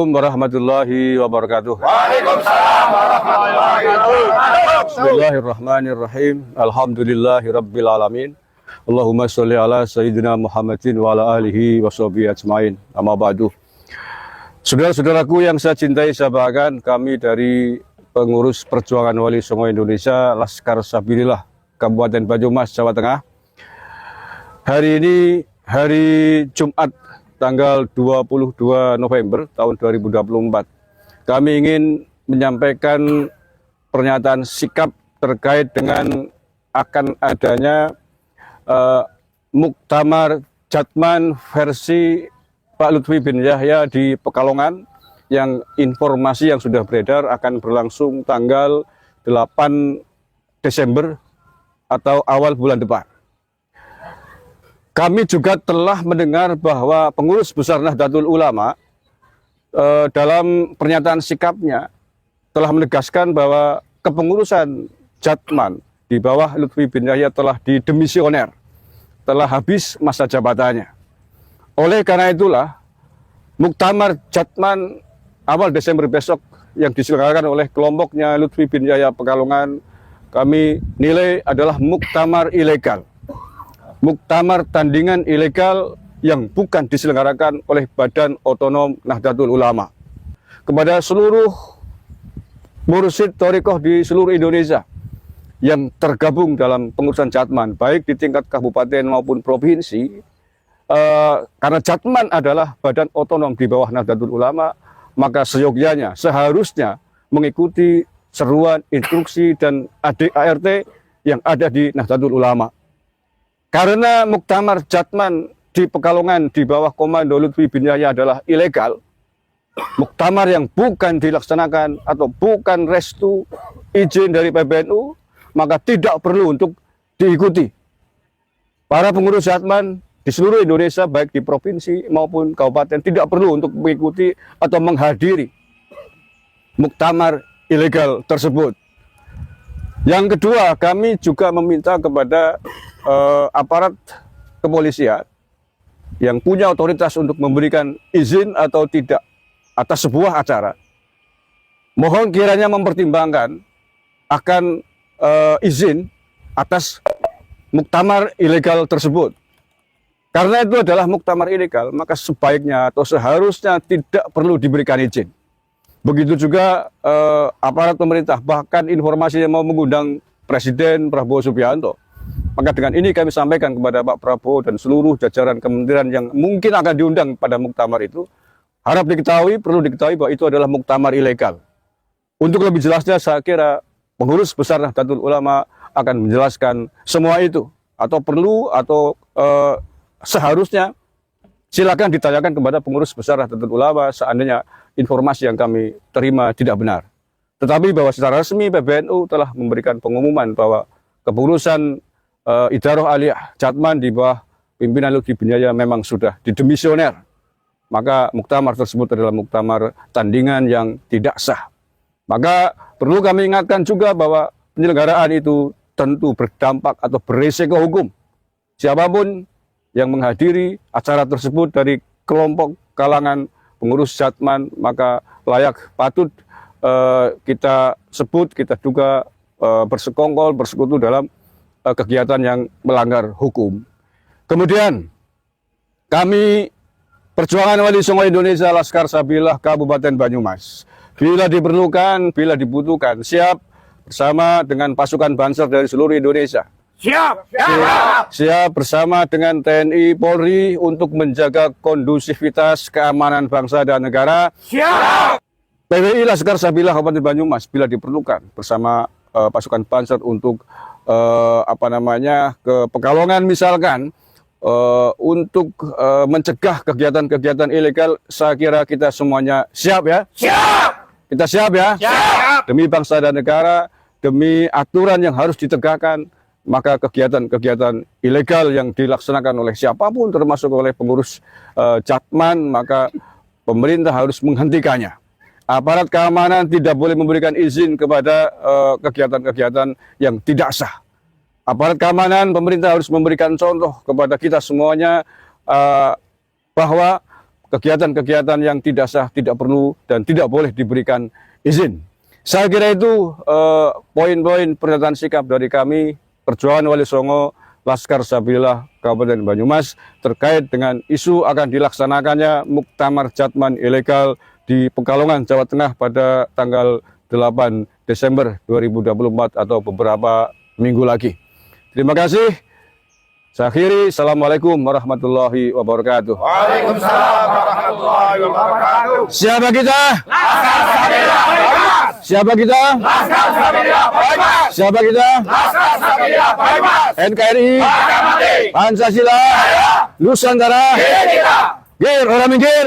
Warahmatullahi wabarakatuh. Waalaikumsalam warahmatullahi wabarakatuh. Bismillahirrahmanirrahim. Alhamdulillahirabbil alamin. Allahumma sholli ala sayyidina Muhammadin wa ala alihi washabihi ajmain. Amma ba'du. Saudara-saudaraku yang saya cintai, saya banggakan, kami dari pengurus Perjuangan Wali Songo Indonesia Laskar Sabilillah Kabupaten Banyumas, Jawa Tengah. Hari ini hari Jumat tanggal 22 November tahun 2024. Kami ingin menyampaikan pernyataan sikap terkait dengan akan adanya Muktamar Jatman versi Pak Lutfi bin Yahya di Pekalongan, yang informasi yang sudah beredar akan berlangsung tanggal 8 Desember atau awal bulan depan. Kami juga telah mendengar bahwa pengurus besar Nahdlatul Ulama dalam pernyataan sikapnya telah menegaskan bahwa kepengurusan Jatman di bawah Lutfi bin Yahya telah didemisioner, telah habis masa jabatannya. Oleh karena itulah, Muktamar Jatman awal Desember besok yang diselenggarakan oleh kelompoknya Lutfi bin Yahya Pekalongan, kami nilai adalah muktamar ilegal. Muktamar tandingan ilegal yang bukan diselenggarakan oleh Badan Otonom Nahdlatul Ulama. Kepada seluruh mursyid thariqah di seluruh Indonesia yang tergabung dalam pengurusan Jatman, baik di tingkat kabupaten maupun provinsi, karena Jatman adalah badan otonom di bawah Nahdlatul Ulama, maka seyogyanya, seharusnya mengikuti seruan, instruksi, dan ADART yang ada di Nahdlatul Ulama. Karena Muktamar Jatman di Pekalongan di bawah komando Lutfi bin Yahya adalah ilegal, muktamar yang bukan dilaksanakan atau bukan restu izin dari PBNU, maka tidak perlu untuk diikuti. Para pengurus Jatman di seluruh Indonesia, baik di provinsi maupun kabupaten, tidak perlu untuk mengikuti atau menghadiri muktamar ilegal tersebut. Yang kedua, kami juga meminta kepada aparat kepolisian yang punya otoritas untuk memberikan izin atau tidak atas sebuah acara, mohon kiranya mempertimbangkan akan izin atas muktamar ilegal tersebut. Karena itu adalah muktamar ilegal, maka sebaiknya atau seharusnya tidak perlu diberikan izin. Begitu juga aparat pemerintah, bahkan informasi yang mau mengundang Presiden Prabowo Subianto. Maka dengan ini kami sampaikan kepada Pak Prabowo dan seluruh jajaran kementerian yang mungkin akan diundang pada muktamar itu, harap diketahui, perlu diketahui bahwa itu adalah muktamar ilegal. Untuk lebih jelasnya, saya kira pengurus besar Nahdlatul Ulama akan menjelaskan semua itu, atau perlu atau seharusnya silakan ditanyakan kepada pengurus besar Nahdlatul Ulama seandainya informasi yang kami terima tidak benar. Tetapi bahwa secara resmi PBNU telah memberikan pengumuman bahwa kepengurusan Idaroh Aliyah Jatman di bawah pimpinan Lutfi bin Yahya memang sudah didemisioner. Maka muktamar tersebut adalah muktamar tandingan yang tidak sah. Maka perlu kami ingatkan juga bahwa penyelenggaraan itu tentu berdampak atau beresiko hukum. Siapapun yang menghadiri acara tersebut dari kelompok kalangan pengurus Jatman, maka layak patut kita sebut, kita duga bersekongkol, bersekutu dalam kegiatan yang melanggar hukum. Kemudian kami Perjuangan Wali Songo Indonesia Laskar Sabilillah Kabupaten Banyumas, bila diperlukan, bila dibutuhkan, siap bersama dengan pasukan Banser dari seluruh Indonesia. Siap bersama dengan TNI Polri untuk menjaga kondusivitas keamanan bangsa dan negara. PWI Laskar Sabilillah Kabupaten Banyumas bila diperlukan bersama pasukan Banser untuk ke Pekalongan misalkan, untuk mencegah kegiatan-kegiatan ilegal. Saya kira kita semuanya siap ya. Kita siap ya. Demi bangsa dan negara, demi aturan yang harus ditegakkan, maka kegiatan-kegiatan ilegal yang dilaksanakan oleh siapapun, termasuk oleh pengurus Jatman, maka pemerintah harus menghentikannya. Aparat keamanan tidak boleh memberikan izin kepada kegiatan-kegiatan yang tidak sah. Aparat keamanan, pemerintah harus memberikan contoh kepada kita semuanya bahwa kegiatan-kegiatan yang tidak sah, tidak perlu, dan tidak boleh diberikan izin. Saya kira itu poin-poin pernyataan sikap dari kami, Perjuangan Wali Songo, Laskar Sabilillah Kabupaten Banyumas, terkait dengan isu akan dilaksanakannya Muktamar Jatman ilegal di Pekalongan, Jawa Tengah pada tanggal 8 Desember 2024 atau beberapa minggu lagi. Terima kasih. Saya akhiri. Assalamualaikum warahmatullahi wabarakatuh. Waalaikumsalam warahmatullahi wabarakatuh. Siapa kita? Laskar Sabilillah Banyumas. Siapa kita? Laskar Sabilillah Banyumas. Siapa kita? Laskar Sabilillah Banyumas. NKRI, Harga mati. Pancasila, Nusantara. Ini kita. Gir, orang minggir.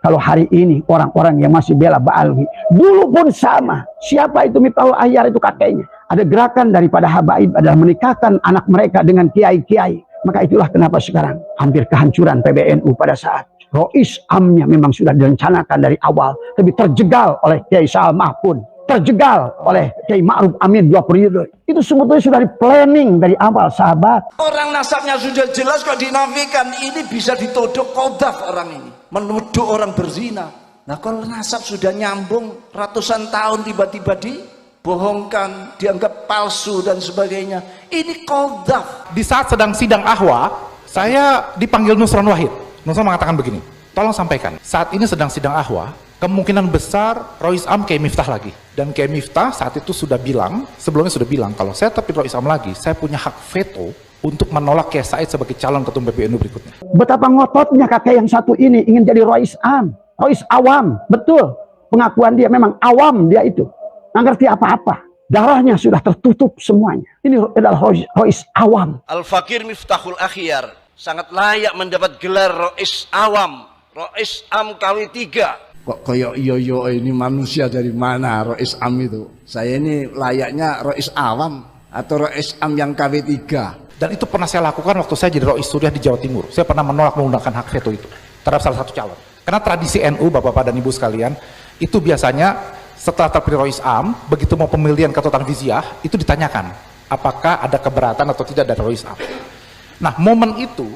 Kalau hari ini orang-orang yang masih bela Ba'alwi, dulu pun sama. Siapa itu Miftahul Ahyar, itu kakeknya. Ada gerakan daripada habaib adalah menikahkan anak mereka dengan kiai-kiai. Maka itulah kenapa sekarang hampir kehancuran PBNU pada saat Rois Amnya memang sudah direncanakan dari awal, tapi terjegal oleh Kiai Salmah pun, terjegal oleh Kiai Ma'ruf Amin 2 periode. Itu sebetulnya sudah di planning dari awal, sahabat. Orang nasabnya sudah jelas kok dinafikan. Ini bisa ditodok kodaf orang ini, menuduh orang berzina. Nah kalau nasab sudah nyambung ratusan tahun, tiba-tiba dibohongkan, dianggap palsu dan sebagainya, ini kodaf. Di saat sedang sidang ahwa, saya dipanggil Nusron Wahid. Nusron mengatakan begini, tolong sampaikan, saat ini sedang sidang ahwa, kemungkinan besar Rois Am Kiai Miftah lagi. Dan Kiai Miftah saat itu sudah bilang, sebelumnya sudah bilang, kalau saya tapi Rois Am lagi, saya punya hak veto untuk menolak Kiai Said sebagai calon ketua PBNU berikutnya. Betapa ngototnya kakek yang satu ini ingin jadi Rois Am, Rois Awam. Betul, pengakuan dia memang awam, dia itu nggak ngerti apa-apa. Darahnya sudah tertutup semuanya. Ini adalah Rois Awam. Al-Fakir Miftahul Akhyar sangat layak mendapat gelar Rois Awam, Rois Am KW3. Kok koyok iyo ini manusia dari mana Rois Am itu? Saya ini layaknya Rois Awam atau Rois Am yang KW3. Dan itu pernah saya lakukan waktu saya jadi Rois Suriah di Jawa Timur. Saya pernah menolak menggunakan hak veto itu terhadap salah satu calon. Karena tradisi NU, Bapak-Bapak dan Ibu sekalian, itu biasanya setelah terpilih Rois Am, begitu mau pemilihan ketua Tanfiziah, itu ditanyakan apakah ada keberatan atau tidak dari Rois Am. Nah, momen itu,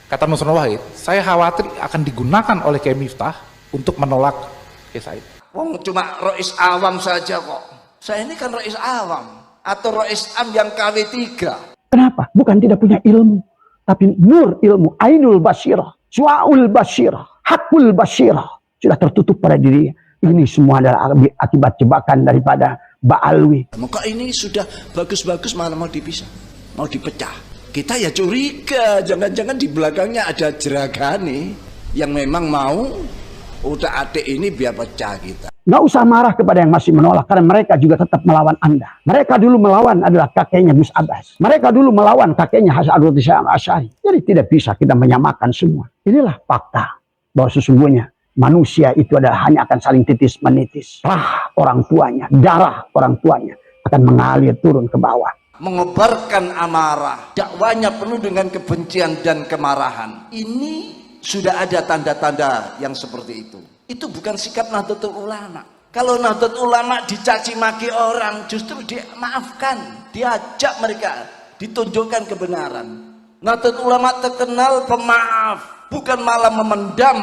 kata Nusron Wahid, saya khawatir akan digunakan oleh Kiai Miftah untuk menolak Kiai Said. Wong cuma Rois Awam saja kok. Saya ini kan Rois Awam atau Rois Am yang KW3. Kenapa? Bukan tidak punya ilmu, tapi nur ilmu, ainul basirah, su'aul basirah, hakul basirah sudah tertutup pada dirinya. Ini semua adalah akibat jebakan daripada Ba'alwi. Maka ini sudah bagus-bagus malah mau dipisah, mau dipecah. Kita ya curiga, jangan-jangan di belakangnya ada jeragani yang memang mau utak-atik ini biar pecah kita. Nggak usah marah kepada yang masih menolak, karena mereka juga tetap melawan Anda. Mereka dulu melawan adalah kakeknya Gus Abbas. Mereka dulu melawan kakeknya Hasan Asy'ari. Jadi tidak bisa kita menyamakan semua. Inilah fakta bahwa sesungguhnya manusia itu adalah hanya akan saling titis menitis. Orang tuanya, darah orang tuanya akan mengalir turun ke bawah. Mengobarkan amarah, dakwanya penuh dengan kebencian dan kemarahan. Ini sudah ada tanda-tanda yang seperti itu. Itu bukan sikap Nahdlatul Ulama. Kalau Nahdlatul Ulama dicaci maki orang, justru dimaafkan, diajak mereka, ditunjukkan kebenaran. Nahdlatul Ulama terkenal pemaaf, bukan malah memendam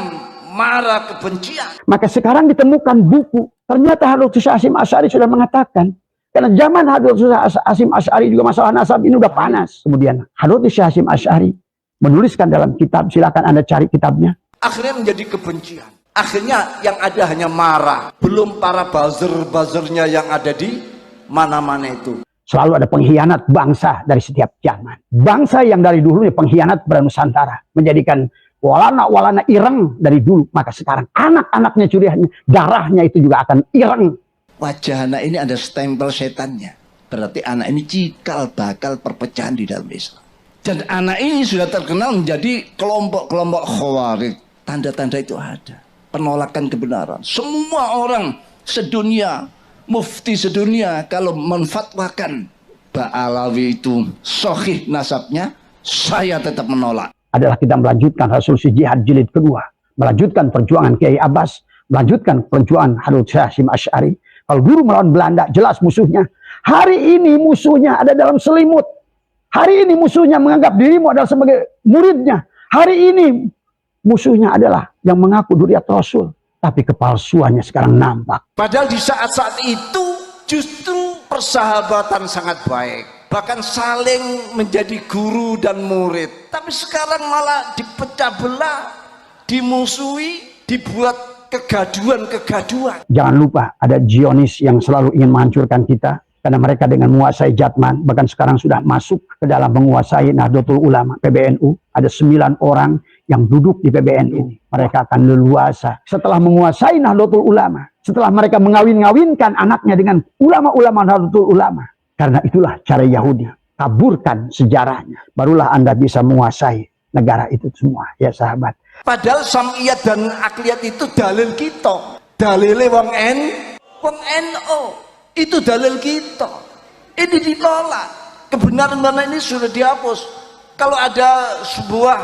marah kebencian. Maka sekarang ditemukan buku. Ternyata Hadrat Hasyim Asy'ari sudah mengatakan, karena zaman Hadrat Hasyim Asy'ari juga masalah nasab ini udah panas. Kemudian Hadrat Hasyim Asy'ari menuliskan dalam kitab, silakan Anda cari kitabnya. Akhirnya menjadi kebencian. Akhirnya yang ada hanya marah. Belum para buzzer-buzzernya yang ada di mana-mana itu. Selalu ada pengkhianat bangsa dari setiap zaman. Bangsa yang dari dulunya pengkhianat pada Nusantara, menjadikan walana-walana ireng dari dulu. Maka sekarang anak-anaknya curiannya, darahnya itu juga akan ireng. Wajah anak ini ada stempel setannya. Berarti anak ini cikal bakal perpecahan di dalam Islam. Dan anak ini sudah terkenal menjadi kelompok-kelompok khawarij. Tanda-tanda itu ada. Penolakan kebenaran. Semua orang sedunia, mufti sedunia, kalau menfatwakan Ba'alawi itu sahih nasabnya, saya tetap menolak. Adalah kita melanjutkan resolusi jihad jilid kedua, melanjutkan perjuangan Kiai Abbas, melanjutkan perjuangan Hadrat Hasyim Asy'ari. Kalau dulu melawan Belanda, jelas musuhnya. Hari ini musuhnya ada dalam selimut. Hari ini musuhnya menganggap dirimu adalah sebagai muridnya. Hari ini Musuhnya adalah yang mengaku Dzurriyyat Rasul, tapi kepalsuannya sekarang nampak. Padahal di saat-saat itu justru persahabatan sangat baik, bahkan saling menjadi guru dan murid. Tapi sekarang malah dipecah belah, dimusuhi, dibuat kegaduhan-kegaduhan. Jangan lupa ada Zionis yang selalu ingin menghancurkan kita, karena mereka dengan menguasai Jatman, bahkan sekarang sudah masuk ke dalam menguasai Nahdlatul Ulama, PBNU. Ada 9 orang yang duduk di PBNU. Mereka akan leluasa setelah menguasai Nahdlatul Ulama, setelah mereka mengawin-ngawinkan anaknya dengan ulama-ulama Nahdlatul Ulama. Karena itulah cara Yahudi, taburkan sejarahnya, barulah Anda bisa menguasai negara itu semua, ya sahabat. Padahal Sam'iyat dan Akliyat itu dalil kita, dalilnya wong NO. Itu dalil kita. Ini ditolak. Kebenaran mana ini sudah dihapus. Kalau ada sebuah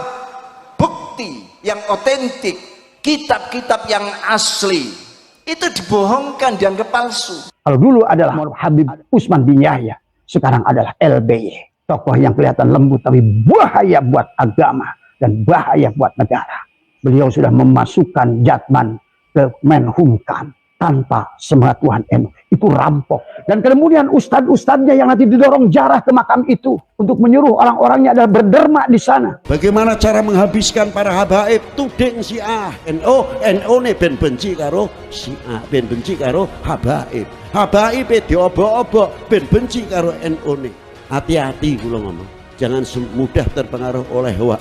bukti yang otentik, kitab-kitab yang asli, itu dibohongkan, dianggap palsu. Kalau dulu adalah Habib Utsman bin Yahya, sekarang adalah LBY. Tokoh yang kelihatan lembut tapi bahaya buat agama dan bahaya buat negara. Beliau sudah memasukkan Jatman ke Menkumham tanpa sepengetahuan NU. Itu rampok. Dan kemudian ustadz-ustadznya yang nanti didorong jarah ke makam itu untuk menyuruh orang-orangnya adalah berderma di sana. Bagaimana cara menghabiskan para habaib? Tuding si A NO ne ben benci karo si A, ben benci karo habaib. Habaib diobok-obok ben benci karo NO ne. Hati-hati kula ngomong. Jangan mudah terpengaruh oleh hawa.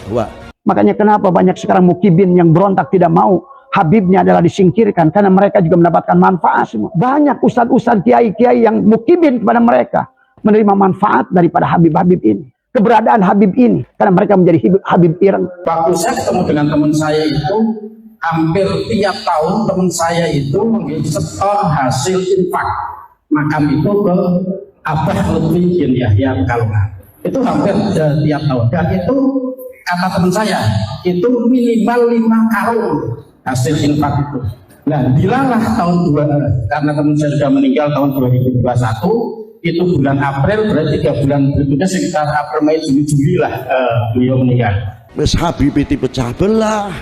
Makanya kenapa banyak sekarang mukibin yang berontak tidak mau Habibnya adalah disingkirkan, karena mereka juga mendapatkan manfaat semua. Banyak ustadz-ustadz, kiai-kiai yang mukibin kepada mereka, menerima manfaat daripada Habib-Habib ini. Keberadaan Habib ini, karena mereka menjadi Habib ireng. Waktu saya ketemu dengan teman saya itu, hampir tiap tahun teman saya itu mengekstor hasil infak makam itu ke Abah Lutfi bin Yahya Pekalongan. Itu hampir tiap tahun. Dan itu kata teman saya, itu minimal 5 karung hasil infak itu. Nah, bilalah karena teman saya sudah meninggal tahun 2021, itu bulan April, berarti 3 bulan berikutnya sekitar April, Mei, Juli lah beliau meninggal. Wis Habib itu pecah belah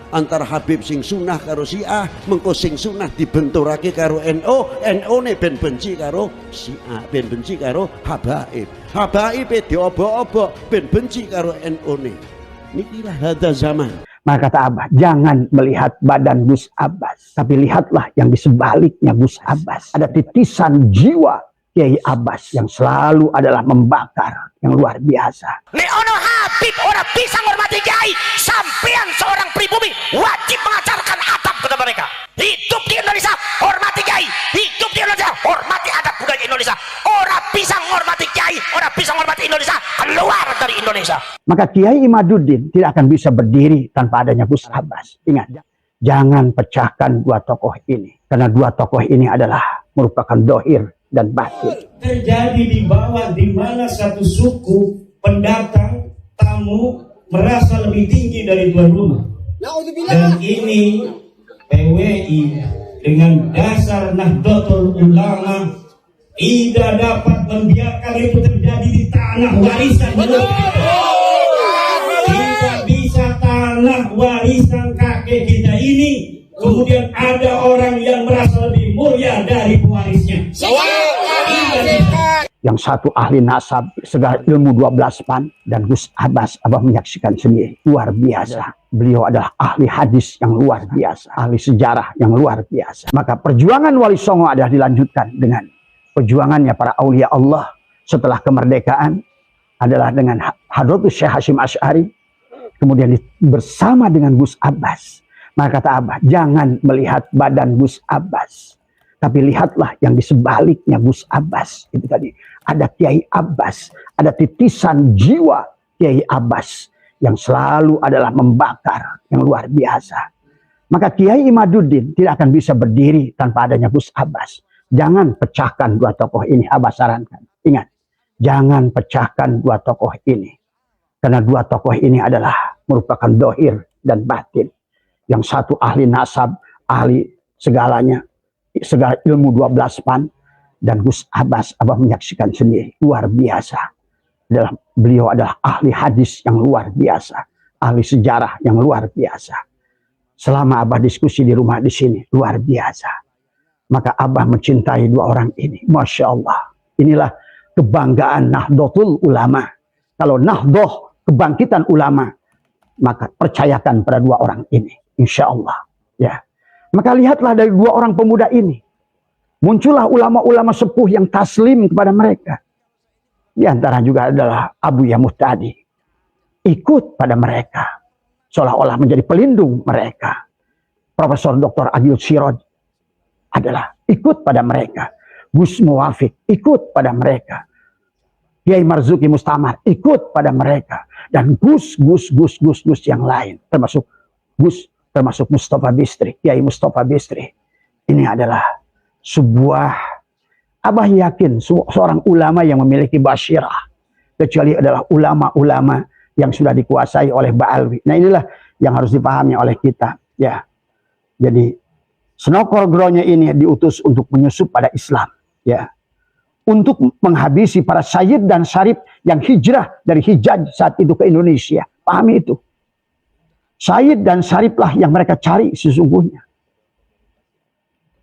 antara Habib sing sunah karo Syiah, mengko sing sunah dibenturake karo NO ne ben benci karo Syiah, ben benci karo habaib. Habaib diobok-obok ben benci karo NO ne. Nikilah hada zaman. Maka kata Abah, jangan melihat badan Gus Abbas, tapi lihatlah yang di sebaliknya Gus Abbas. Ada titisan jiwa Kiai Abbas yang selalu adalah membakar, yang luar biasa. Leono Habib orang bisa menghormati kiai. Sampean seorang pribumi wajib mengajarkan adab kepada mereka. Hidup di Indonesia, hormati kiai. Hidup di Indonesia, hormati adab budaya Indonesia. Orang bisa menghormati kiai, orang bisa menghormati Indonesia, keluar dari Indonesia. Maka Kiai Imaduddin tidak akan bisa berdiri tanpa adanya Gus Abbas. Ingat, jangan pecahkan dua tokoh ini, karena dua tokoh ini adalah merupakan dohir dan batin. Terjadi di bawah, di mana satu suku pendatang tamu merasa lebih tinggi dari tuan rumah. Dan ini PWI dengan dasar Nahdlatul Ulama tidak dapat membiarkan itu terjadi di tanah warisan. Tidak bisa tanah warisan kakek kita ini kemudian ada orang yang merasa lebih mulia dari pewarisnya. Yang satu ahli nasab, segala ilmu 12 pan, dan Gus Abbas, Abah menyaksikan sendiri, luar biasa. Beliau adalah ahli hadis yang luar biasa, ahli sejarah yang luar biasa. Maka perjuangan Wali Songo adalah dilanjutkan dengan perjuangannya para aulia Allah setelah kemerdekaan, adalah dengan Hadratus Syekh Hasyim Asy'ari, kemudian bersama dengan Gus Abbas. Maka kata Abah, jangan melihat badan Gus Abbas, tapi lihatlah yang di sebaliknya Gus Abbas. Itu tadi, ada Kiai Abbas, ada titisan jiwa Kiai Abbas yang selalu adalah membakar, yang luar biasa. Maka Kiai Imaduddin tidak akan bisa berdiri tanpa adanya Gus Abbas. Jangan pecahkan dua tokoh ini, Abah sarankan. Ingat, jangan pecahkan dua tokoh ini, karena dua tokoh ini adalah merupakan dohir dan batin. Yang satu ahli nasab, ahli segalanya, segala ilmu 12 pan, dan Gus Abbas, Abah menyaksikan sendiri, luar biasa. Beliau adalah ahli hadis yang luar biasa, ahli sejarah yang luar biasa. Selama Abah diskusi di rumah di sini, luar biasa. Maka Abah mencintai dua orang ini. Masya Allah. Inilah kebanggaan Nahdlatul Ulama. Kalau Nahdlah, kebangkitan ulama, maka percayakan pada dua orang ini. Insya Allah. Ya. Maka lihatlah dari dua orang pemuda ini. Muncullah ulama-ulama sepuh yang taslim kepada mereka. Di antara juga adalah Abu Yamuh tadi. Ikut pada mereka. Seolah-olah menjadi pelindung mereka. Profesor Dr. Agil Siroj adalah ikut pada mereka. Gus Muwafiq ikut pada mereka. Kiai Marzuki Mustamar ikut pada mereka. Dan Gus yang lain. Termasuk Mustafa Bistri. Kiai Mustafa Bistri. Ini adalah sebuah, Abah yakin seorang ulama yang memiliki basyirah. Kecuali adalah ulama-ulama yang sudah dikuasai oleh Ba'alwi. Nah inilah yang harus dipahami oleh kita. Ya, jadi Senokorgronya ini diutus untuk menyusup pada Islam. Ya, untuk menghabisi para sayyid dan syarif yang hijrah dari Hijaz saat itu ke Indonesia. Pahami itu. Sayyid dan syariflah yang mereka cari sesungguhnya.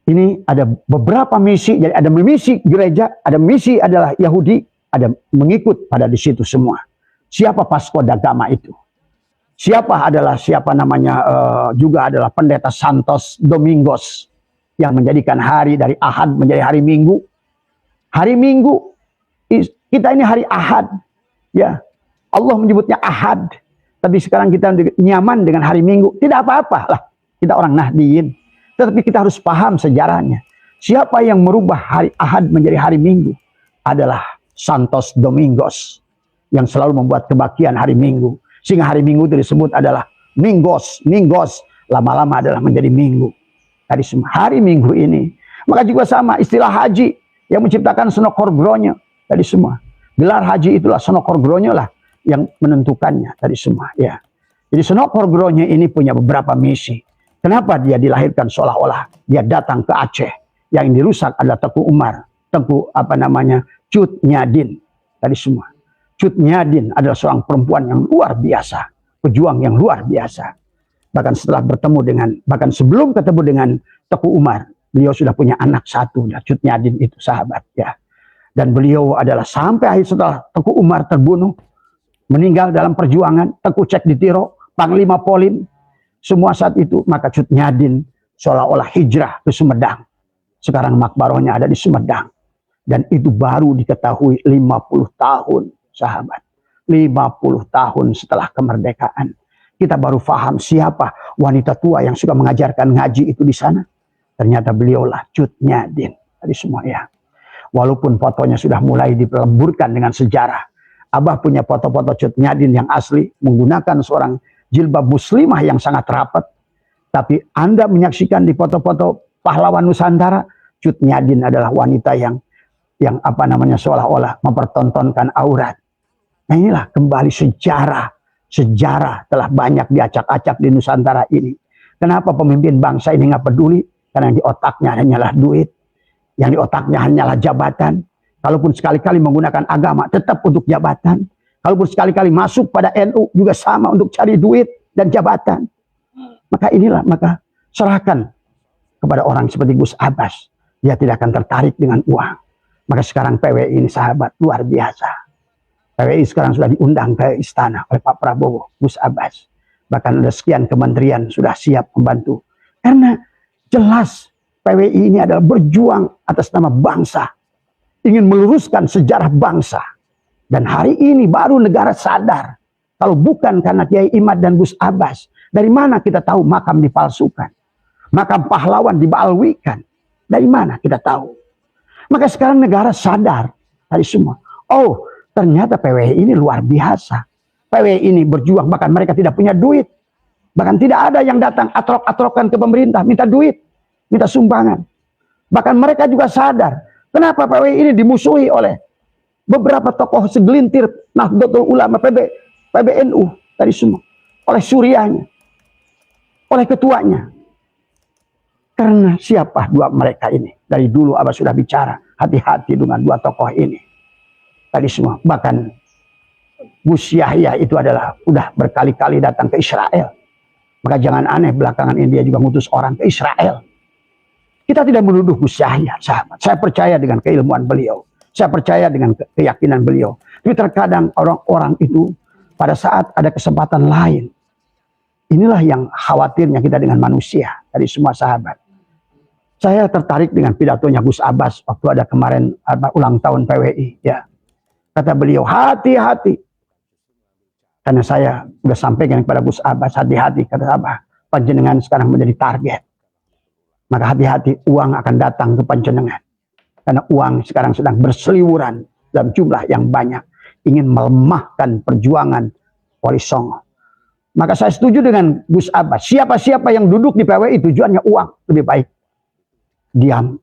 Ini ada beberapa misi. Jadi ada misi gereja, ada misi adalah Yahudi, ada mengikut pada di situ semua. Siapa Pasko Dagama itu? Siapa namanya juga adalah Pendeta Santos Domingos yang menjadikan hari dari Ahad menjadi hari Minggu. Hari Minggu kita ini hari Ahad, ya. Allah menyebutnya Ahad, tapi sekarang kita nyaman dengan hari Minggu. Tidak apa-apa lah, kita orang Nahdiyin. Tetapi kita harus paham sejarahnya. Siapa yang merubah hari Ahad menjadi hari Minggu adalah Santos Domingos yang selalu membuat kebakian hari Minggu. Sehingga hari Minggu itu disebut adalah Mingos. Lama-lama adalah menjadi Minggu. Tadi semua hari Minggu ini. Maka juga sama istilah haji yang menciptakan Senokorgronya. Tadi semua. Gelar haji itulah Senokorgronya lah yang menentukannya. Tadi semua. Ya. Jadi Senokorgronya ini punya beberapa misi. Kenapa dia dilahirkan seolah-olah dia datang ke Aceh. Yang dirusak adalah Teku Umar. Cut Nyadin. Tadi semua. Cut Nyadin adalah seorang perempuan yang luar biasa. Pejuang yang luar biasa. Bahkan sebelum ketemu dengan Teku Umar, beliau sudah punya anak satu. Cut Nyadin itu sahabat. Ya. Dan beliau adalah sampai akhir setelah Teku Umar terbunuh. Meninggal dalam perjuangan. Teku Cek Ditiro, Panglima Polim. Semua saat itu, maka Cut Nyadin seolah-olah hijrah ke Sumedang. Sekarang makbarohnya ada di Sumedang. Dan itu baru diketahui 50 tahun, sahabat. 50 tahun setelah kemerdekaan. Kita baru paham siapa wanita tua yang suka mengajarkan ngaji itu di sana. Ternyata beliaulah Cut Nyadin. Tadi semua ya. Walaupun fotonya sudah mulai dipelemburkan dengan sejarah. Abah punya foto-foto Cut Nyadin yang asli. Menggunakan seorang jilbab muslimah yang sangat rapat. Tapi Anda menyaksikan di foto-foto pahlawan Nusantara, Cut Nyadin adalah wanita yang seolah-olah mempertontonkan aurat. Nah inilah kembali sejarah telah banyak diacak-acak di Nusantara ini. Kenapa pemimpin bangsa ini nggak peduli? Karena yang di otaknya hanyalah duit, yang di otaknya hanyalah jabatan. Kalaupun sekali-kali menggunakan agama tetap untuk jabatan. Kalaupun sekali-kali masuk pada NU juga sama untuk cari duit dan jabatan. Maka serahkan kepada orang seperti Gus Abbas. Dia tidak akan tertarik dengan uang. Maka sekarang PWI ini sahabat luar biasa. PWI sekarang sudah diundang ke istana oleh Pak Prabowo, Gus Abbas. Bahkan ada sekian kementerian sudah siap membantu. Karena jelas PWI ini adalah berjuang atas nama bangsa. Ingin meluruskan sejarah bangsa. Dan hari ini baru negara sadar. Kalau bukan karena Kiai Imad dan Gus Abbas. Dari mana kita tahu makam dipalsukan? Makam pahlawan dibaalwikan. Dari mana kita tahu? Maka sekarang negara sadar. Tadi semua. Oh, ternyata PWI ini luar biasa. PWI ini berjuang. Bahkan mereka tidak punya duit. Bahkan tidak ada yang datang atrok-atrokan ke pemerintah. Minta duit. Minta sumbangan. Bahkan mereka juga sadar. Kenapa PWI ini dimusuhi oleh beberapa tokoh segelintir Nahdlatul Ulama PBNU tadi semua. Oleh suriahnya. Oleh ketuanya. Karena siapa dua mereka ini? Dari dulu Abah sudah bicara. Hati-hati dengan dua tokoh ini. Tadi semua. Bahkan Gus Yahya itu adalah udah berkali-kali datang ke Israel. Maka jangan aneh belakangan ini dia juga ngutus orang ke Israel. Kita tidak menuduh Gus Yahya, sahabat. Saya percaya dengan keilmuan beliau. Saya percaya dengan keyakinan beliau. Tapi terkadang orang-orang itu pada saat ada kesempatan lain. Inilah yang khawatirnya kita dengan manusia dari semua sahabat. Saya tertarik dengan pidatonya Gus Abbas waktu ada kemarin ulang tahun PWI. Ya. Kata beliau, hati-hati. Karena saya sudah sampaikan kepada Gus Abbas, hati-hati. Kata Abah, panjenengan sekarang menjadi target. Maka hati-hati, uang akan datang ke panjenengan. Karena uang sekarang sedang berseliweran dalam jumlah yang banyak. Ingin melemahkan perjuangan Wali Songo. Maka saya setuju dengan Gus Abbas. Siapa-siapa yang duduk di PWI tujuannya uang. Lebih baik diam.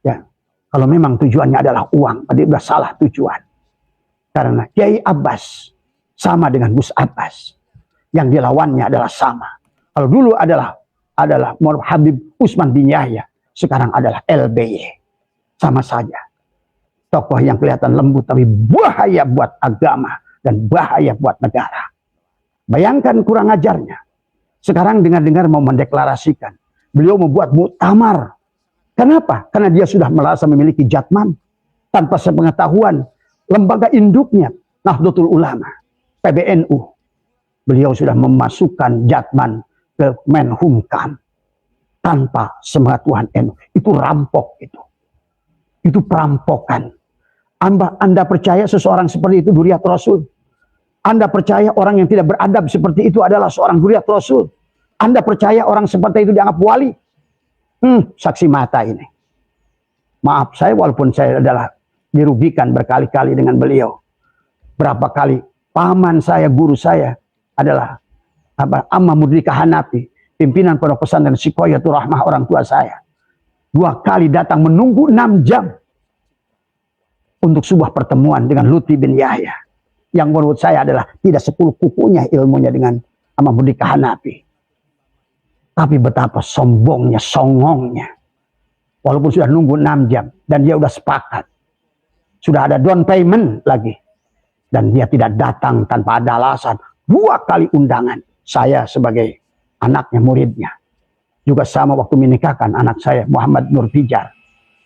Ya. Kalau memang tujuannya adalah uang, berarti sudah salah tujuan. Karena Kiai Abbas sama dengan Gus Abbas. Yang dilawannya adalah sama. Kalau dulu adalah Habib Usman bin Yahya, sekarang adalah LBY. Sama saja. Tokoh yang kelihatan lembut tapi bahaya buat agama dan bahaya buat negara. Bayangkan kurang ajarnya. Sekarang dengar-dengar mau mendeklarasikan. Beliau membuat muktamar. Kenapa? Karena dia sudah merasa memiliki jatman. Tanpa sepengetahuan lembaga induknya, Nahdlatul Ulama, PBNU. Beliau sudah memasukkan jatman ke Menhumkam tanpa sepengetahuan NU. Itu rampok itu. Itu perampokan. Anda percaya seseorang seperti itu dzurriyyat Rasul? Anda percaya orang yang tidak beradab seperti itu adalah seorang dzurriyyat Rasul? Anda percaya orang seperti itu dianggap wali? Saksi mata ini. Maaf saya walaupun saya adalah dirugikan berkali-kali dengan beliau. Berapa kali paman saya, guru saya adalah Amma Mudrika Hanafi, pimpinan Pondok Pesantren Sikoyatul Rahmah orang tua saya. 2 kali datang menunggu 6 jam untuk sebuah pertemuan dengan Lutfi bin Yahya. Yang menurut saya adalah tidak 10 kukunya ilmunya dengan Amma Mudrika Hanafi. Tapi betapa sombongnya, songongnya. Walaupun sudah nunggu 6 jam. Dan dia sudah sepakat. Sudah ada down payment lagi. Dan dia tidak datang tanpa ada alasan. 2 kali undangan. Saya sebagai anaknya, muridnya. Juga sama waktu menikahkan anak saya, Muhammad Nur Fijar.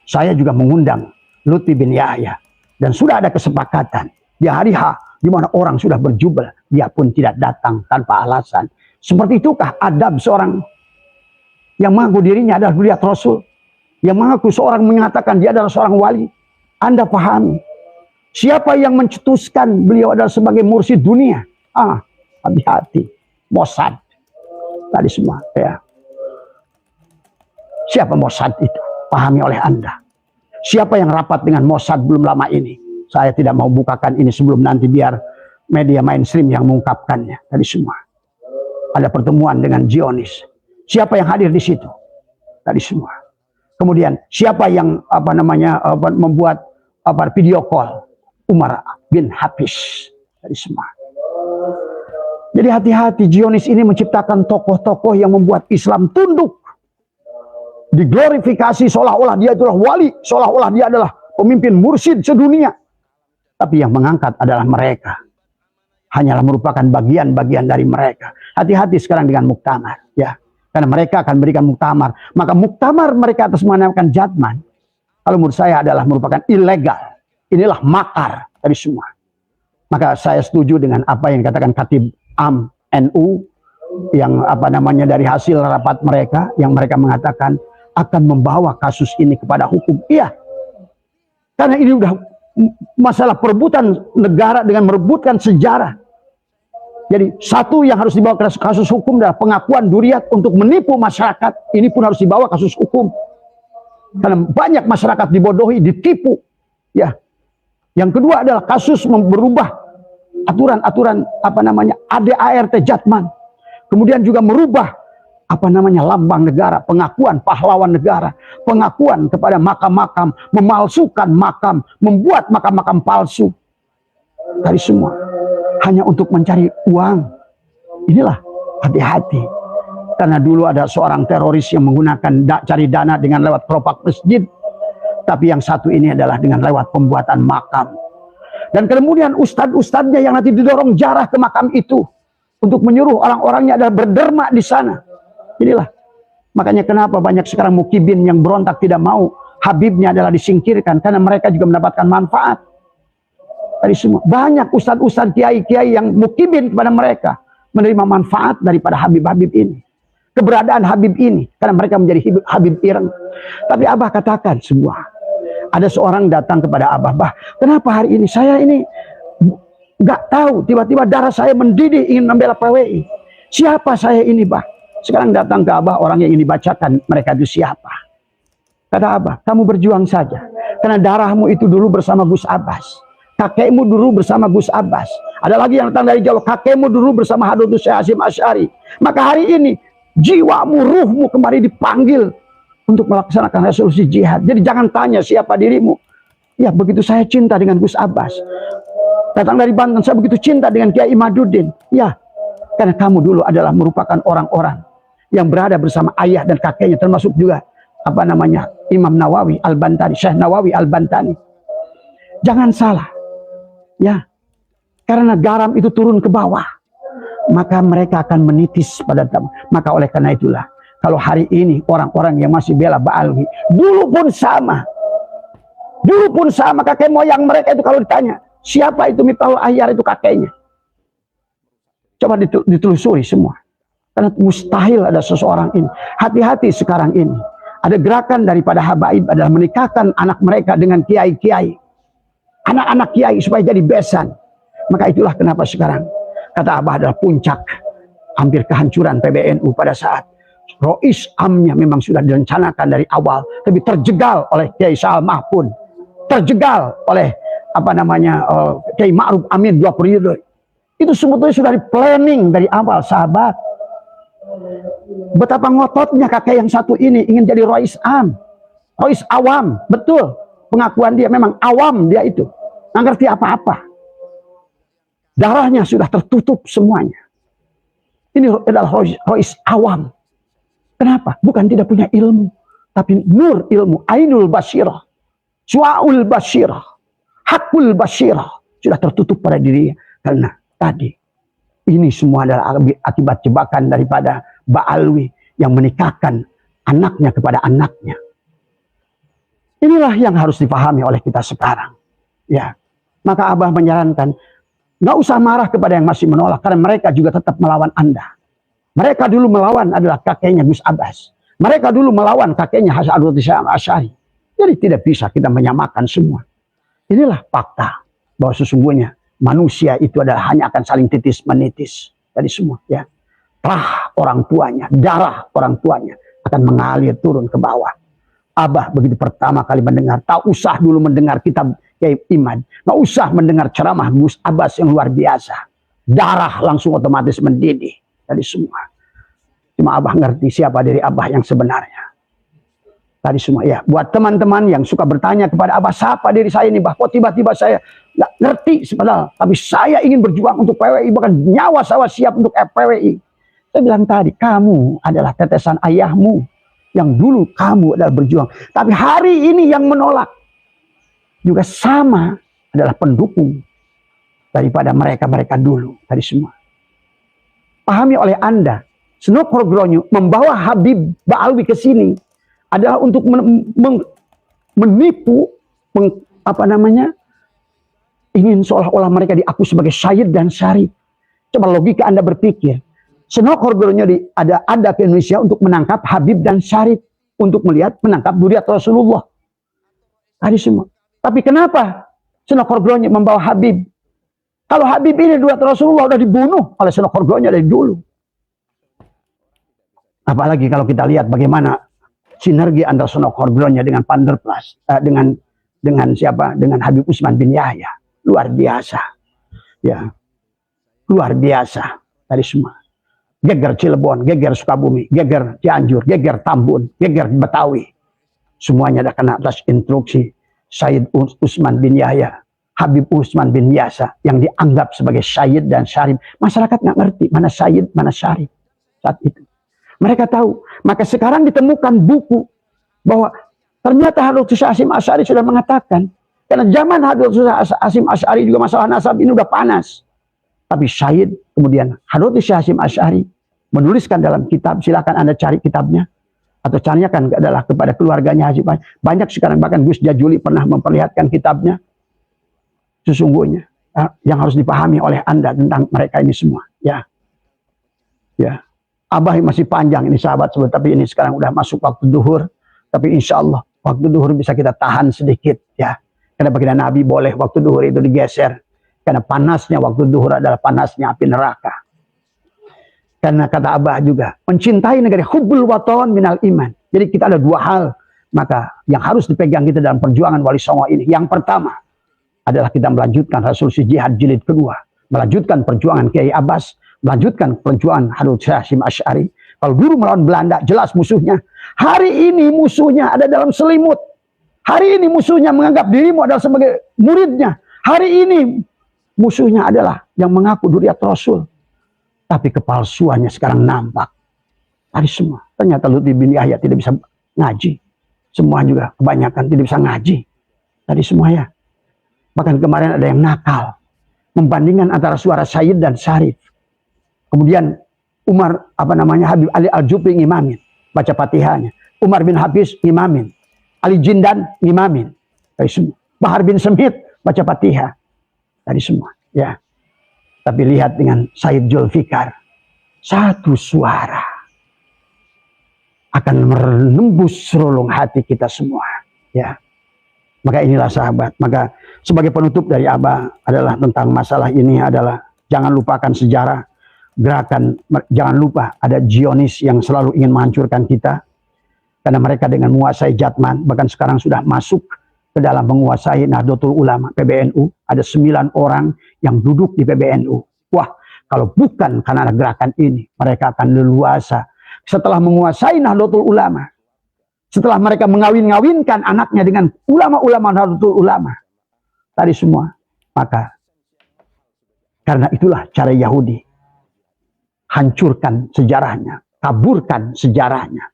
Saya juga mengundang Lutfi bin Yahya. Dan sudah ada kesepakatan. Di hari H, di mana orang sudah berjubel. Dia pun tidak datang tanpa alasan. Seperti itukah adab seorang yang mengaku dirinya adalah dzurriyyat Rasul, yang mengaku seorang menyatakan dia adalah seorang wali? Anda pahami. Siapa yang mencetuskan beliau adalah sebagai mursyid dunia? Hati-hati. Mossad. Tadi semua. Ya. Siapa Mossad itu? Pahami oleh Anda. Siapa yang rapat dengan Mossad belum lama ini? Saya tidak mau bukakan ini sebelum nanti biar media mainstream yang mengungkapkannya. Tadi semua. Ada pertemuan dengan Zionis. Siapa yang hadir di situ? Tadi semua. Kemudian siapa yang membuat video call? Umar bin Hafiz. Tadi semua. Jadi hati-hati, Zionis ini menciptakan tokoh-tokoh yang membuat Islam tunduk. Diglorifikasi seolah-olah dia adalah wali, seolah-olah dia adalah pemimpin mursyid sedunia. Tapi yang mengangkat adalah mereka. Hanyalah merupakan bagian-bagian dari mereka. Hati-hati sekarang dengan muktamar, ya. Karena mereka akan berikan muktamar. Maka muktamar mereka atas menamakan jatman, kalau menurut saya adalah merupakan ilegal. Inilah makar dari semua. Maka saya setuju dengan apa yang dikatakan Khatib Am NU yang dari hasil rapat mereka, yang mereka mengatakan akan membawa kasus ini kepada hukum. Iya. Karena ini udah masalah perebutan negara dengan merebutkan sejarah. Jadi satu yang harus dibawa ke kasus hukum adalah pengakuan dzurriyyat untuk menipu masyarakat. Ini pun harus dibawa kasus hukum. Karena banyak masyarakat dibodohi, ditipu. Ya. Yang kedua adalah kasus berubah aturan-aturan ADART Jatman. Kemudian juga merubah lambang negara, pengakuan pahlawan negara, pengakuan kepada makam-makam, memalsukan makam, membuat makam-makam palsu. Dari semua hanya untuk mencari uang. Inilah hati-hati. Karena dulu ada seorang teroris yang menggunakan cari dana dengan lewat keropak masjid. Tapi yang satu ini adalah dengan lewat pembuatan makam. Dan kemudian ustadz-ustadznya yang nanti didorong jarah ke makam itu untuk menyuruh orang-orangnya adalah berderma di sana. Inilah makanya kenapa banyak sekarang mukibin yang berontak tidak mau Habibnya adalah disingkirkan, karena mereka juga mendapatkan manfaat dari semua. Banyak ustadz-ustadz, kiai-kiai yang mukibin kepada mereka, menerima manfaat daripada Habib-Habib ini, keberadaan Habib ini, karena mereka menjadi Habib ireng. Tapi Abah katakan semua, ada seorang datang kepada Abah, "Bah, kenapa hari ini saya ini nggak tahu, tiba-tiba darah saya mendidih ingin membela PWI. Siapa saya ini, Bah?" Sekarang datang ke Abah orang yang ingin dibacakan mereka itu siapa. Kata Abah, "Kamu berjuang saja, karena darahmu itu dulu bersama Gus Abbas, kakekmu dulu bersama Gus Abbas, ada lagi yang datang dari Jawa, kakekmu dulu bersama Hadratus Syekh Hasyim Asy'ari. Maka hari ini jiwamu, ruhmu kembali dipanggil untuk melaksanakan resolusi jihad. Jadi jangan tanya siapa dirimu. Ya, begitu saya cinta dengan Gus Abbas. Datang dari Banten, saya begitu cinta dengan Kiai Imaduddin. Ya, karena kamu dulu adalah merupakan orang-orang yang berada bersama ayah dan kakeknya, termasuk juga Imam Nawawi Al-Bantani, Syekh Nawawi Al-Bantani. Jangan salah, ya, karena garam itu turun ke bawah, maka mereka akan menitis pada tamu. Maka oleh karena itulah, kalau hari ini orang-orang yang masih bela Ba'alwi, dulu pun sama kakek moyang mereka itu, kalau ditanya siapa itu Miftahul Ahyar, itu kakeknya. Coba ditelusuri semua, karena mustahil ada seseorang ini. Hati-hati sekarang ini. Ada gerakan daripada habaib adalah menikahkan anak mereka dengan kiai-kiai, anak-anak kiai, supaya jadi besan. Maka itulah kenapa sekarang kata Abah adalah puncak hampir kehancuran PBNU pada saat Rois Amnya memang sudah direncanakan dari awal, tapi terjegal oleh Kiai Sa'al Mahfud, terjegal oleh Kiai Ma'ruf Amin 2 periode. Itu sebetulnya sudah di planning dari awal, sahabat. Betapa ngototnya kakek yang satu ini ingin jadi Rois Am, Rois Awam. Betul, pengakuan dia memang awam, dia itu nggak ngerti apa-apa. Darahnya sudah tertutup semuanya. Ini adalah Rois Awam. Kenapa? Bukan tidak punya ilmu, tapi nur ilmu, ainul basirah, su'aul basirah, hakul basirah sudah tertutup pada dirinya. Karena tadi ini semua adalah akibat jebakan daripada Ba'alwi yang menikahkan anaknya kepada anaknya. Inilah yang harus dipahami oleh kita sekarang. Ya, maka Abah menyarankan, nggak usah marah kepada yang masih menolak, karena mereka juga tetap melawan Anda. Mereka dulu melawan adalah kakeknya Gus Abbas. Mereka dulu melawan kakeknya Hadratus Syekh Asy'ari. Jadi tidak bisa kita menyamakan semua. Inilah fakta bahwa sesungguhnya manusia itu adalah hanya akan saling titis menitis dari semua, ya. Rah orang tuanya, darah orang tuanya akan mengalir turun ke bawah. Abah begitu pertama kali mendengar, tak usah dulu mendengar kitab Kiai Imad, nggak usah mendengar ceramah Gus Abbas yang luar biasa. Darah langsung otomatis mendidih dari semua. Cuma Abah ngerti siapa diri Abah yang sebenarnya. Tadi semua, ya. Buat teman-teman yang suka bertanya kepada Abah, siapa diri saya ini, Bah? Kok tiba-tiba saya nggak ngerti sebenarnya, tapi saya ingin berjuang untuk PWI, bahkan nyawa saya siap untuk PWI. Saya bilang tadi, kamu adalah tetesan ayahmu yang dulu kamu adalah berjuang. Tapi hari ini yang menolak juga sama adalah pendukung daripada mereka-mereka dulu tadi semua. Pahami oleh Anda, Senok Hordronyo membawa Habib Ba'alwi ke sini adalah untuk menipu, ingin seolah-olah mereka diakui sebagai syahid dan syarif. Coba logika Anda berpikir. Senok Hordronyo ada ke Indonesia untuk menangkap Habib dan Syarif, untuk melihat menangkap Duriat Rasulullah. Tadi semua. Tapi kenapa Senok Hordronyo membawa Habib? Kalau Habib ini Duriat Rasulullah sudah dibunuh oleh Senok Hordronyo dari dulu. Apalagi kalau kita lihat bagaimana sinergi antara Senok Hordronyo dengan Panderplas, dengan siapa? Dengan Habib Usman bin Yahya. Luar biasa. Ya. Luar biasa. Tadi semua. Geger Cilegon, geger Sukabumi, geger Cianjur, geger Tambun, geger Betawi. Semuanya ada kena atas instruksi Sayyid Usman bin Yahya, Habib Usman bin Yasa, yang dianggap sebagai syahid dan syarif. Masyarakat nggak ngerti mana syahid, mana syarif saat itu. Mereka tahu. Maka sekarang ditemukan buku bahwa ternyata Hadratus Syekh Hasyim Asy'ari sudah mengatakan Karena zaman Hadratus Hasyim Asy'ari juga masalah nasab ini udah panas. Tapi Syahid kemudian Hadratus Hasyim Asy'ari menuliskan dalam kitab, silakan Anda cari kitabnya atau tanyakan adalah kepada keluarganya Hasyim. Banyak sekarang, bahkan Gus Jajuli pernah memperlihatkan kitabnya. Sesungguhnya yang harus dipahami oleh Anda tentang mereka ini semua, ya. Ya. Abah masih panjang ini sahabat, tapi ini sekarang udah masuk waktu duhur. Tapi insya Allah waktu duhur bisa kita tahan sedikit, ya. Karena baginda Nabi boleh waktu duhur itu digeser. Karena panasnya waktu duhur adalah panasnya api neraka. Karena kata Abah juga, mencintai negara, hubbul waton minal iman. Jadi kita ada dua hal, maka yang harus dipegang kita dalam perjuangan Wali Songo ini. Yang pertama adalah kita melanjutkan resolusi jihad jilid kedua. Melanjutkan perjuangan Kiai Abbas, melanjutkan perjuangan Hadratus Hasyim Asy'ari. Kalau dulu melawan Belanda, jelas musuhnya. Hari ini musuhnya ada dalam selimut. Hari ini musuhnya menganggap dirimu adalah sebagai muridnya. Hari ini musuhnya adalah yang mengaku dzurriyyat Rasul. Tapi kepalsuannya sekarang nampak. Tadi semua. Ternyata Lutfi bin Yahya tidak bisa ngaji. Semua juga kebanyakan tidak bisa ngaji. Tadi semua ya. Bahkan kemarin ada yang nakal. Membandingkan antara suara Sayyid dan Syarif. Kemudian Umar, Habib Ali Al-Jufri ngimamin. Baca Fatihahnya. Umar bin Hafiz ngimamin. Ali Jindan ngimamin. Tadi semua. Bahar bin Semit baca Fatihah. Tadi semua. Ya. Tapi lihat dengan Said Zulfikar. Satu suara. Akan menembus relung hati kita semua. Ya. Maka inilah sahabat. Maka sebagai penutup dari Abah adalah tentang masalah ini adalah jangan lupakan sejarah. Gerakan, jangan lupa ada Zionis yang selalu ingin menghancurkan kita. Karena mereka dengan menguasai Jatman, bahkan sekarang sudah masuk ke dalam menguasai Nahdlatul Ulama, PBNU. Ada 9 orang yang duduk di PBNU. Wah, kalau bukan karena gerakan ini, mereka akan leluasa. Setelah menguasai Nahdlatul Ulama, setelah mereka mengawin-ngawinkan anaknya dengan ulama-ulama Nahdlatul Ulama, tadi semua, maka karena itulah cara Yahudi. Hancurkan sejarahnya, taburkan sejarahnya.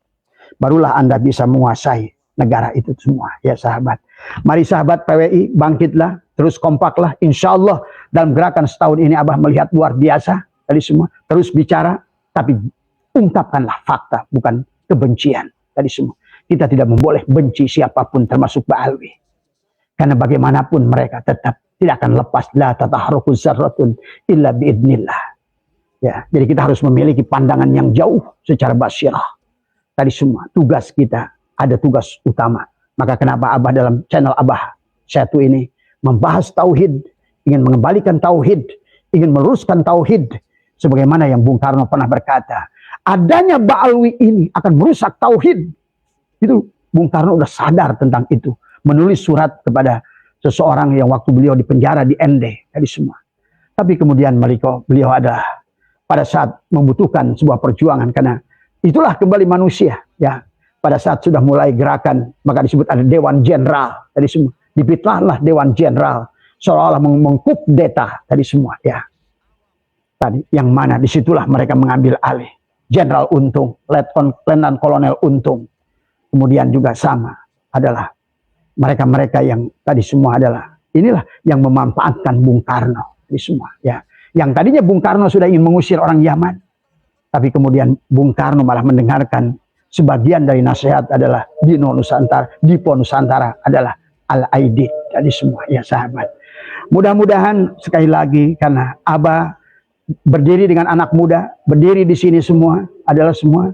Barulah Anda bisa menguasai negara itu semua, ya sahabat. Mari sahabat PWI, bangkitlah, terus kompaklah. Insya Allah dalam gerakan setahun ini Abah melihat luar biasa. Tadi semua, terus bicara, tapi ungkapkanlah fakta, bukan kebencian. Tadi semua, kita tidak memboleh benci siapapun termasuk Ba'alwi. Karena bagaimanapun mereka tetap tidak akan lepas. La tatahruku zarratun illa biidnillah. Ya, jadi kita harus memiliki pandangan yang jauh secara basirah. Tadi semua tugas kita ada tugas utama. Maka kenapa Abah dalam channel Abah Satu ini membahas tauhid, ingin mengembalikan tauhid, ingin meluruskan tauhid, sebagaimana yang Bung Karno pernah berkata, adanya Ba'alwi ini akan merusak tauhid. Itu Bung Karno udah sadar tentang itu, menulis surat kepada seseorang yang waktu beliau di penjara di ND tadi semua. Tapi kemudian beliau ada pada saat membutuhkan sebuah perjuangan, karena itulah kembali manusia, ya. Pada saat sudah mulai gerakan, maka disebut ada Dewan Jenderal tadi semua. Dipitnahlah Dewan Jenderal seolah-olah mengkudeta tadi semua, ya. Tadi yang mana disitulah mereka mengambil alih. Jenderal Untung, Letnan Kolonel Untung, kemudian juga sama adalah mereka-mereka yang tadi semua adalah inilah yang memanfaatkan Bung Karno tadi semua, ya. Yang tadinya Bung Karno sudah ingin mengusir orang Yaman, tapi kemudian Bung Karno malah mendengarkan sebagian dari nasihat adalah Dipo Nusantara adalah Al-Aidid tadi semua, ya sahabat. Mudah-mudahan sekali lagi, karena Abah berdiri dengan anak muda, berdiri di sini semua adalah semua,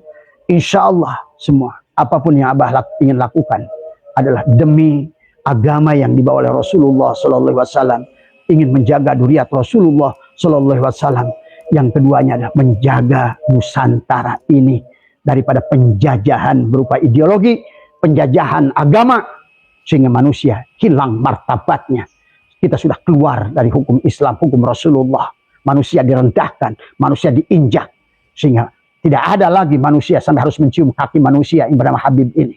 insya Allah semua apapun yang Abah ingin lakukan adalah demi agama yang dibawa oleh Rasulullah SAW, ingin menjaga dzurriyyat Rasulullah SAW. Yang keduanya adalah menjaga Nusantara ini daripada penjajahan berupa ideologi, penjajahan agama, sehingga manusia hilang martabatnya. Kita sudah keluar dari hukum Islam, hukum Rasulullah. Manusia direndahkan, manusia diinjak, sehingga tidak ada lagi manusia sampai harus mencium kaki manusia yang bernama Habib ini.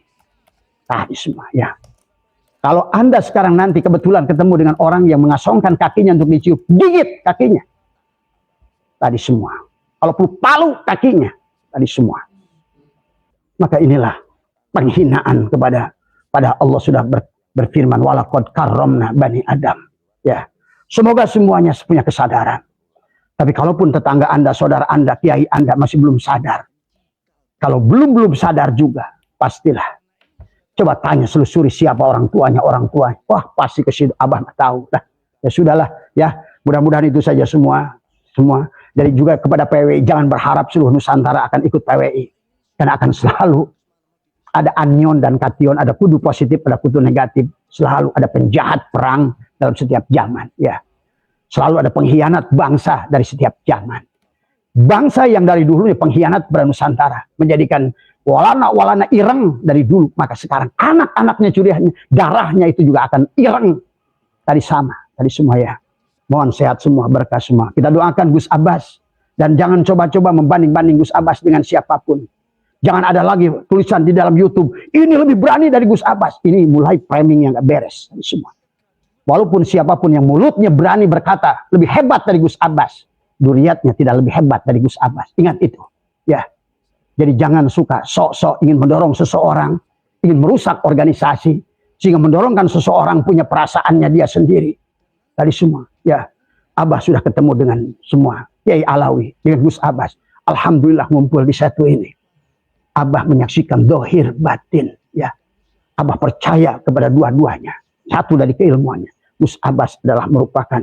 Tadi semua, ya. Kalau Anda sekarang nanti kebetulan ketemu dengan orang yang mengasongkan kakinya untuk dicium, gigit kakinya. Tadi semua. Kalau perlu palu kakinya. Tadi semua. Maka inilah penghinaan kepada Allah sudah berfirman walaqad karramna bani Adam. Ya. Semoga semuanya punya kesadaran. Tapi kalaupun tetangga Anda, saudara Anda, kiai Anda masih belum sadar. Kalau belum sadar juga, pastilah. Coba tanya, selusuri siapa orang tuanya. Wah, pasti ke situ. Abah nggak tahu. Nah, ya sudahlah, ya. Mudah-mudahan itu saja semua. Jadi juga kepada PWI, jangan berharap seluruh Nusantara akan ikut PWI. Karena akan selalu ada anion dan kation, ada kudu positif, ada kudu negatif. Selalu ada penjahat perang dalam setiap zaman. Ya. Selalu ada pengkhianat bangsa dari setiap zaman. Bangsa yang dari dulunya pengkhianat pada Nusantara. Menjadikan walana ireng dari dulu. Maka sekarang anak-anaknya curiannya, darahnya itu juga akan ireng. Tadi sama, tadi semua ya. Mohon sehat semua, berkah semua. Kita doakan Gus Abbas. Dan jangan coba-coba membanding-banding Gus Abbas dengan siapapun. Jangan ada lagi tulisan di dalam YouTube, ini lebih berani dari Gus Abbas. Ini mulai framing yang gak beres. Tadi semua. Walaupun siapapun yang mulutnya berani berkata lebih hebat dari Gus Abbas, duriatnya tidak lebih hebat dari Gus Abbas. Ingat itu. Ya. Jadi jangan suka sok-sok ingin mendorong seseorang, ingin merusak organisasi, sehingga mendorongkan seseorang punya perasaannya dia sendiri. Tadi semua. Ya. Abah sudah ketemu dengan semua. Kiai Alawi, dengan Gus Abbas. Alhamdulillah ngumpul di satu ini. Abah menyaksikan dohir batin. Ya. Abah percaya kepada dua-duanya. Satu dari keilmuannya. Gus Abbas adalah merupakan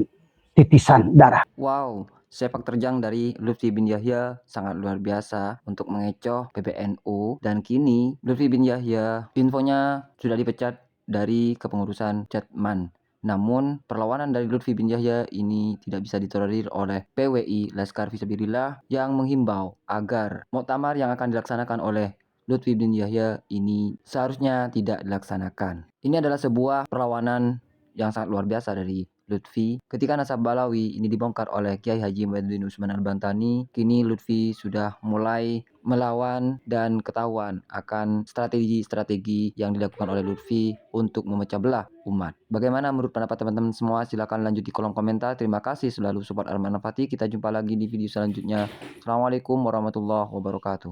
titisan darah. Wow, sepak terjang dari Lutfi bin Yahya sangat luar biasa untuk mengecoh PBNU. Dan kini Lutfi bin Yahya infonya sudah dipecat dari kepengurusan Jatman. Namun perlawanan dari Lutfi bin Yahya ini tidak bisa ditolerir oleh PWI Laskar Fisabilillah yang menghimbau agar muktamar yang akan dilaksanakan oleh Lutfi bin Yahya ini seharusnya tidak dilaksanakan. Ini adalah sebuah perlawanan yang sangat luar biasa dari Lutfi. Ketika Nasab Balawi ini dibongkar oleh Kiai Haji Muhyiddin Usman Al-Bantani, kini Lutfi sudah mulai melawan dan ketahuan akan strategi-strategi yang dilakukan oleh Lutfi untuk memecah belah umat. Bagaimana menurut pendapat teman-teman semua? Silahkan lanjut di kolom komentar. Terima kasih selalu support Arman Al-Fatih. Kita jumpa lagi di video selanjutnya. Assalamualaikum warahmatullahi wabarakatuh.